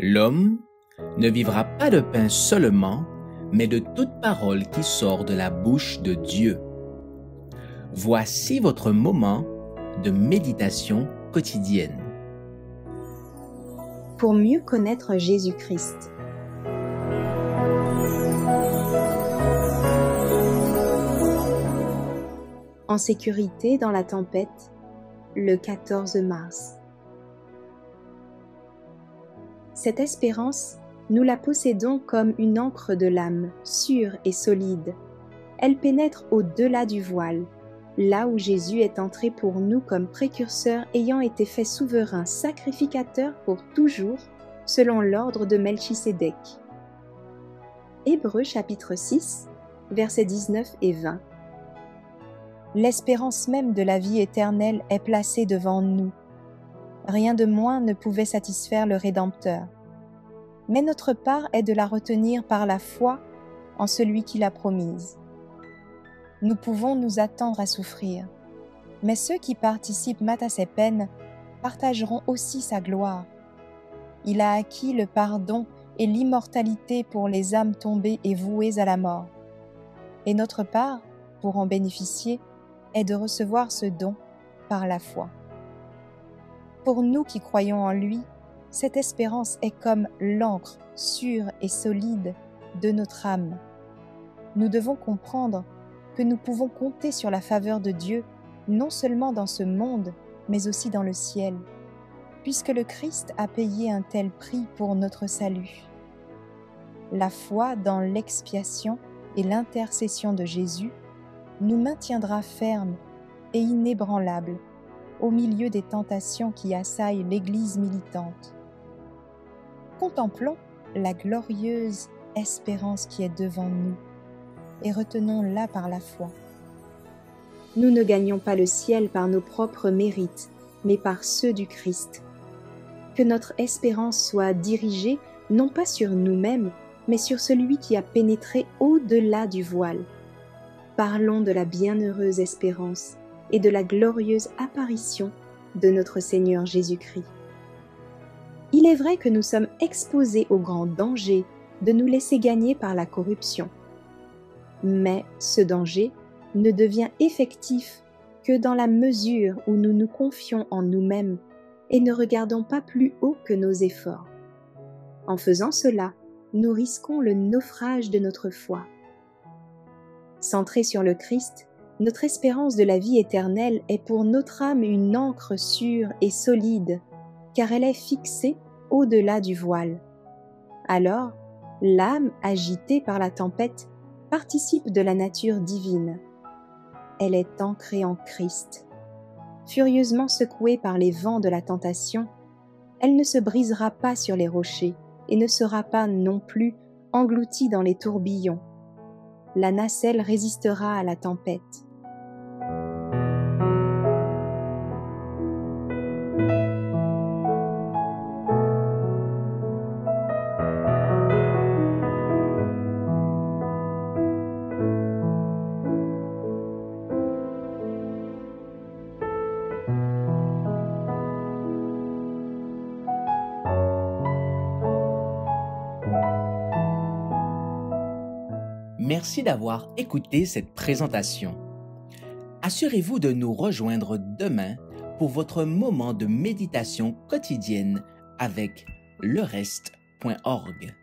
L'homme ne vivra pas de pain seulement, mais de toute parole qui sort de la bouche de Dieu. Voici votre moment de méditation quotidienne. Pour mieux connaître Jésus-Christ. En sécurité dans la tempête, le 14 mars. Cette espérance, nous la possédons comme une ancre de l'âme, sûre et solide. Elle pénètre au-delà du voile, là où Jésus est entré pour nous comme précurseur ayant été fait souverain sacrificateur pour toujours, selon l'ordre de Melchisédek. Hébreux chapitre 6, versets 19 et 20. L'espérance même de la vie éternelle est placée devant nous. Rien de moins ne pouvait satisfaire le Rédempteur. Mais notre part est de la retenir par la foi en celui qui l'a promise. Nous pouvons nous attendre à souffrir, mais ceux qui participent à ses peines partageront aussi sa gloire. Il a acquis le pardon et l'immortalité pour les âmes tombées et vouées à la mort. Et notre part, pour en bénéficier, est de recevoir ce don par la foi. Pour nous qui croyons en lui, cette espérance est comme l'ancre sûre et solide de notre âme. Nous devons comprendre que nous pouvons compter sur la faveur de Dieu, non seulement dans ce monde, mais aussi dans le ciel, puisque le Christ a payé un tel prix pour notre salut. La foi dans l'expiation et l'intercession de Jésus nous maintiendra fermes et inébranlables au milieu des tentations qui assaillent l'Église militante. Contemplons la glorieuse espérance qui est devant nous et retenons-la par la foi. Nous ne gagnons pas le ciel par nos propres mérites, mais par ceux du Christ. Que notre espérance soit dirigée non pas sur nous-mêmes, mais sur celui qui a pénétré au-delà du voile. Parlons de la bienheureuse espérance et de la glorieuse apparition de notre Seigneur Jésus-Christ. Il est vrai que nous sommes exposés au grand danger de nous laisser gagner par la corruption. Mais ce danger ne devient effectif que dans la mesure où nous nous confions en nous-mêmes et ne regardons pas plus haut que nos efforts. En faisant cela, nous risquons le naufrage de notre foi. Centrés sur le Christ, notre espérance de la vie éternelle est pour notre âme une ancre sûre et solide, car elle est fixée au-delà du voile. Alors, l'âme agitée par la tempête participe de la nature divine. Elle est ancrée en Christ. Furieusement secouée par les vents de la tentation, elle ne se brisera pas sur les rochers et ne sera pas non plus engloutie dans les tourbillons. La nacelle résistera à la tempête. Merci d'avoir écouté cette présentation. Assurez-vous de nous rejoindre demain pour votre moment de méditation quotidienne avec lereste.org.